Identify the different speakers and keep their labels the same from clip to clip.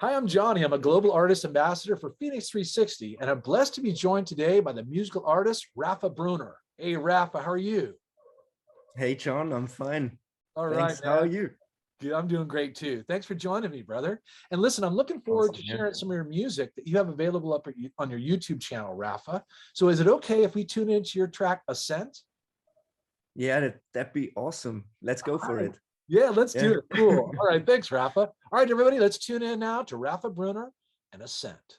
Speaker 1: Hi, I'm Johnny. I'm a global artist ambassador for FENIX360, and I'm blessed to be joined today by the musical artist, RAFFA Brunner. Hey, Raffa, how are you?
Speaker 2: Hey, John, I'm fine.
Speaker 1: All right,
Speaker 2: Thanks. How are
Speaker 1: man.
Speaker 2: you?
Speaker 1: Good. I'm doing great too. Thanks for joining me, brother. And listen, I'm looking forward to
Speaker 2: Awesome. Yeah.
Speaker 1: sharing some of your music that you have available up on your YouTube channel, Raffa. So is it okay if we tune into your track, Ascent?
Speaker 2: Yeah, that'd be awesome. Let's go
Speaker 1: All
Speaker 2: for
Speaker 1: right.
Speaker 2: it.
Speaker 1: Yeah, let's do
Speaker 2: Yeah.
Speaker 1: it. Cool. All right. Thanks, Raffa. All right, everybody, let's tune in now to Raffa Brunner and Ascent.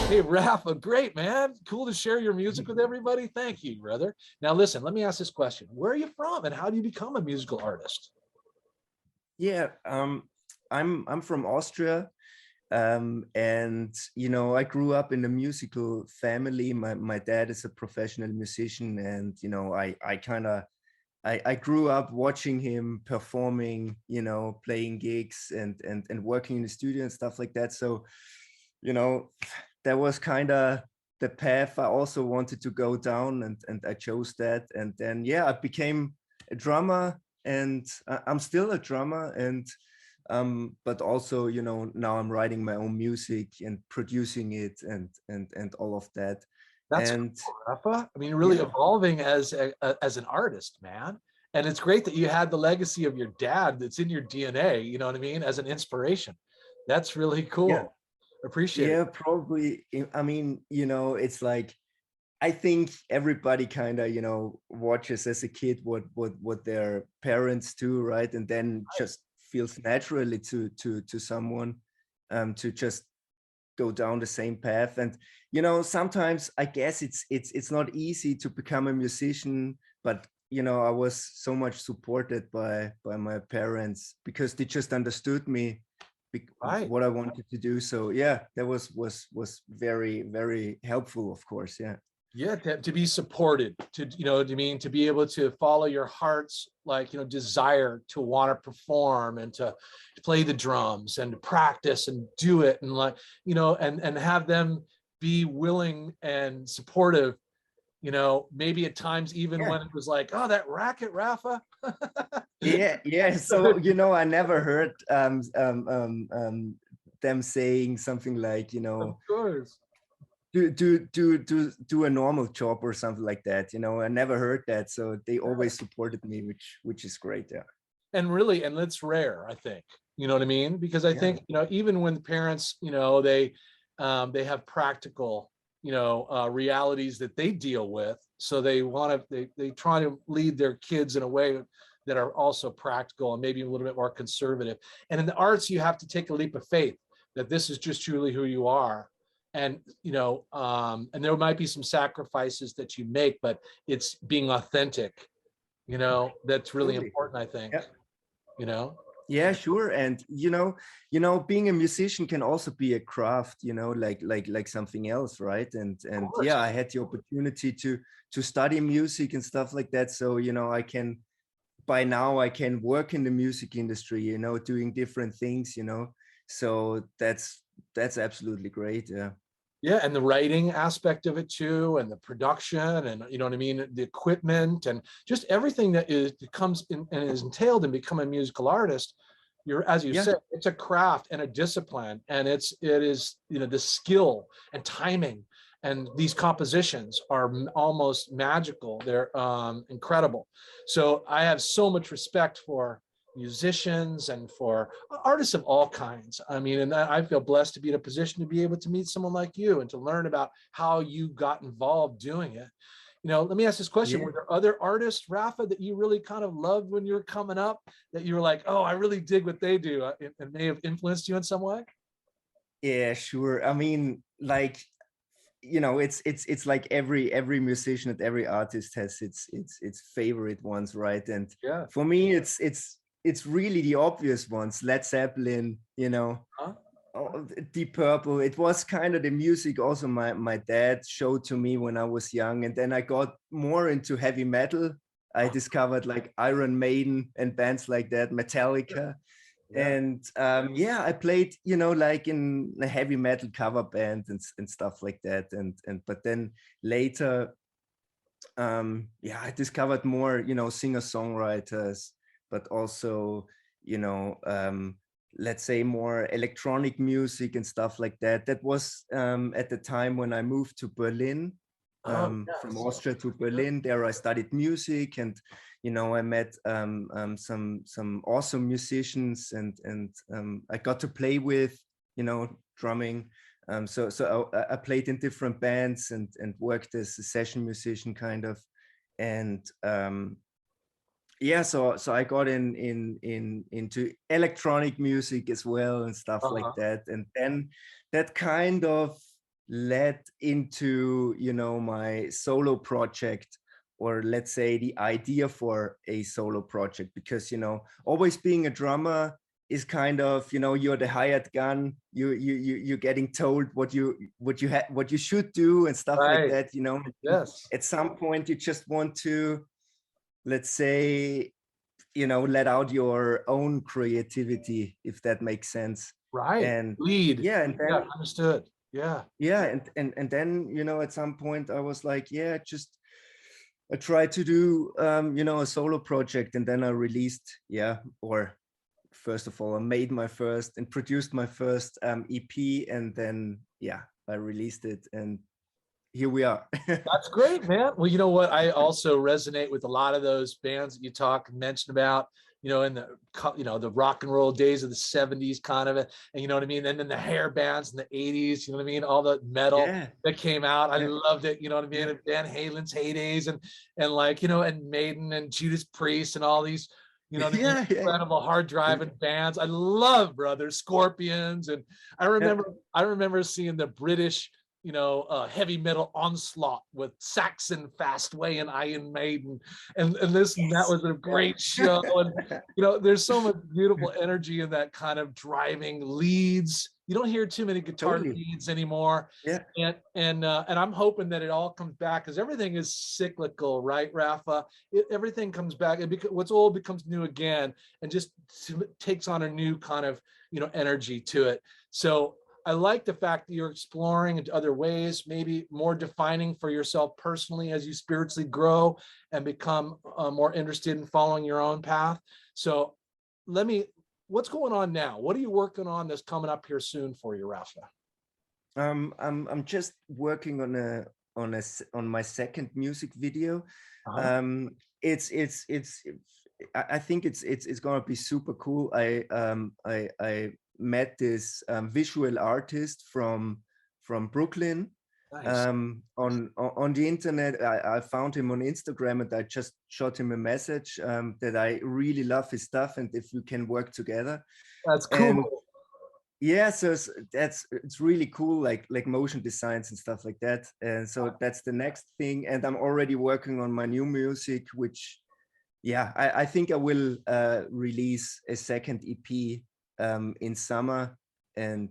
Speaker 1: Hey, Rafa, great, man. Cool to share your music with everybody. Thank you, brother. Now, listen, let me ask this question. Where are you from and how do you become a musical artist?
Speaker 2: Yeah. I'm from Austria. And I grew up in a musical family. My dad is a professional musician, and I kind of I grew up watching him performing, playing gigs and working in the studio and stuff like that. So, you know, that was kind of the path I also wanted to go down, and I chose that. And then, yeah, I became a drummer, and I'm still a drummer. And but also, now I'm writing my own music and producing it and all of that.
Speaker 1: That's
Speaker 2: And
Speaker 1: cool, Rafa. I mean, really
Speaker 2: yeah,
Speaker 1: evolving as an artist, man. And it's great that you had the legacy of your dad that's in your DNA, you know what I mean, as an inspiration. That's really
Speaker 2: yeah,
Speaker 1: cool. Appreciate it.
Speaker 2: yeah, probably. I mean, it's like, I think everybody kind of, watches as a kid what their parents do, right? And then just feels naturally to someone to just go down the same path. And sometimes I guess it's not easy to become a musician, but I was so much supported by my parents because they just understood me,
Speaker 1: Right.
Speaker 2: what I wanted to do. So yeah, that was very, very helpful, of course. Yeah.
Speaker 1: Yeah, to be supported, to, you know, to be able to follow your heart's, like, you know, desire to want to perform and to play the drums and to practice and do it, and, like, you know, and have them be willing and supportive, you know, maybe at times even
Speaker 2: Yeah.
Speaker 1: when it was like, oh, that racket, Raffa.
Speaker 2: Yeah, yeah. So, you know, I never heard them saying something like, you
Speaker 1: Of
Speaker 2: know,
Speaker 1: course.
Speaker 2: do a normal job or something like that. You know, I never heard that. So they always supported me, which is great. Yeah.
Speaker 1: And really, and it's rare, I think, you know what I mean? Because I
Speaker 2: Yeah.
Speaker 1: think, you know, even when the parents, you know, they have practical, you know, realities that they deal with, so they want to, they try to lead their kids in a way that are also practical and maybe a little bit more conservative. And in the arts, you have to take a leap of faith that this is just truly who you are. And, you know, and there might be some sacrifices that you make, but it's being authentic, you know, that's really
Speaker 2: Totally.
Speaker 1: important, I think,
Speaker 2: Yeah.
Speaker 1: you know.
Speaker 2: Yeah, sure. And being a musician can also be a craft, you know, like something else, right? And
Speaker 1: Course.
Speaker 2: yeah, I had the opportunity to study music and stuff like that. So, you know, by now I can work in the music industry, you know, doing different things, you know. So that's absolutely great. Yeah.
Speaker 1: Yeah, and the writing aspect of it too, and the production, and, you know what I mean, the equipment, and just everything that comes in and is entailed in becoming a musical artist. You're, as you
Speaker 2: Yeah.
Speaker 1: said, it's a craft and a discipline, and it is, you know, the skill and timing, and these compositions are almost magical. They're incredible. So I have so much respect for musicians and for artists of all kinds. I mean, and I feel blessed to be in a position to be able to meet someone like you and to learn about how you got involved doing it. You know, let me ask this question.
Speaker 2: Yeah.
Speaker 1: Were there other artists, Raffa, that you really kind of loved when you were coming up, that you were like, oh, I really dig what they do, and may have influenced you in some way?
Speaker 2: Yeah, sure. I mean, like, you know, it's like every musician and every artist has its favorite ones, right? And
Speaker 1: Yeah.
Speaker 2: for me, it's really the obvious ones. Led Zeppelin, you know,
Speaker 1: Huh?
Speaker 2: Deep Purple. It was kind of the music also my dad showed to me when I was young, and then I got more into heavy metal. I discovered like Iron Maiden and bands like that, Metallica.
Speaker 1: Yeah.
Speaker 2: And yeah, I played, you know, like in a heavy metal cover band and stuff like that. And but then later, yeah, I discovered more, you know, singer-songwriters, but also, you know, let's say more electronic music and stuff like that. That was at the time when I moved to Berlin,
Speaker 1: Oh,
Speaker 2: from
Speaker 1: yes.
Speaker 2: Austria to Berlin. There I studied music, and you know, I met some awesome musicians, and I got to play with, you know, drumming. So I played in different bands and worked as a session musician kind of, and yeah, so I got into electronic music as well and stuff like
Speaker 1: Uh-huh.
Speaker 2: that, and then that kind of led into, you know, my solo project, or let's say the idea for a solo project, because, you know, always being a drummer is kind of, you know, you're the hired gun, you're getting told what you should do and stuff like
Speaker 1: Right.
Speaker 2: that, you know.
Speaker 1: Yes.
Speaker 2: At some point you just want to, let's say, you know, let out your own creativity, if that makes sense.
Speaker 1: Right.
Speaker 2: And
Speaker 1: Lead.
Speaker 2: yeah, and
Speaker 1: Yeah,
Speaker 2: then
Speaker 1: understood. Yeah.
Speaker 2: yeah, and then, you know, at some point I was like, yeah, just I tried to do you know, a solo project, and then I released, yeah, or first of all, I made my first and produced my first EP, and then yeah, I released it, and here we are.
Speaker 1: That's great, man. Well, you know what? I also resonate with a lot of those bands that you mentioned about, you know, in the, you know, the rock and roll days of the 70s kind of, and you know what I mean? And then the hair bands in the 80s, you know what I mean? All the metal
Speaker 2: Yeah,
Speaker 1: that came out. I
Speaker 2: yeah,
Speaker 1: loved it, you know what I mean?
Speaker 2: yeah,
Speaker 1: And Van Halen's heydays, and like, you know, and Maiden and Judas Priest and all these, you know what I mean?
Speaker 2: yeah, yeah,
Speaker 1: Incredible hard
Speaker 2: yeah,
Speaker 1: driving bands. I love, brother, Scorpions. And I
Speaker 2: yeah,
Speaker 1: remember, I remember seeing the British heavy metal onslaught with Saxon Fastway and Iron Maiden, and this and that was a great show. And there's so much beautiful energy in that kind of driving leads. You don't hear too many guitar
Speaker 2: Totally.
Speaker 1: leads anymore.
Speaker 2: Yeah.
Speaker 1: And I'm hoping that it all comes back, because everything is cyclical, right, Raffa? Everything comes back. What's old becomes new again, and just takes on a new kind of energy to it. So I like the fact that you're exploring into other ways, maybe more defining for yourself personally as you spiritually grow and become more interested in following your own path. So what's going on now? What are you working on that's coming up here soon for you, Raffa?
Speaker 2: I'm just working on my second music video.
Speaker 1: Uh-huh.
Speaker 2: I think it's gonna be super cool. I met this visual artist from Brooklyn
Speaker 1: Nice.
Speaker 2: on the internet. I found him on Instagram, and I just shot him a message that I really love his stuff, and if we can work together.
Speaker 1: That's
Speaker 2: And
Speaker 1: cool.
Speaker 2: yeah, so it's really cool, like motion designs and stuff like that. And so that's the next thing. And I'm already working on my new music, which I think I will release a second EP in summer, and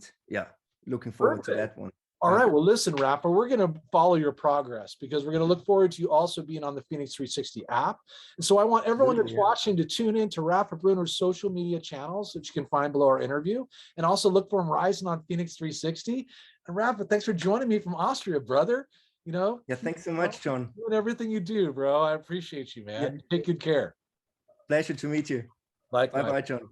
Speaker 2: looking forward to
Speaker 1: Perfect.
Speaker 2: that one.
Speaker 1: All
Speaker 2: Yeah.
Speaker 1: right. Well, listen, Rapper, we're going to follow your progress, because we're going to look forward to you also being on the FENIX360 app. And so I want everyone that's
Speaker 2: Absolutely, yeah.
Speaker 1: watching to tune in to Raffa Brunner's social media channels that you can find below our interview, and also look for him rising on FENIX360. And Raffa, thanks for joining me from Austria, brother.
Speaker 2: Yeah,
Speaker 1: Keep
Speaker 2: thanks so much, John.
Speaker 1: doing everything you do, bro. I appreciate you,
Speaker 2: Yeah,
Speaker 1: man. Take good care.
Speaker 2: pleasure to meet you. Bye
Speaker 1: Likewise.
Speaker 2: bye, John.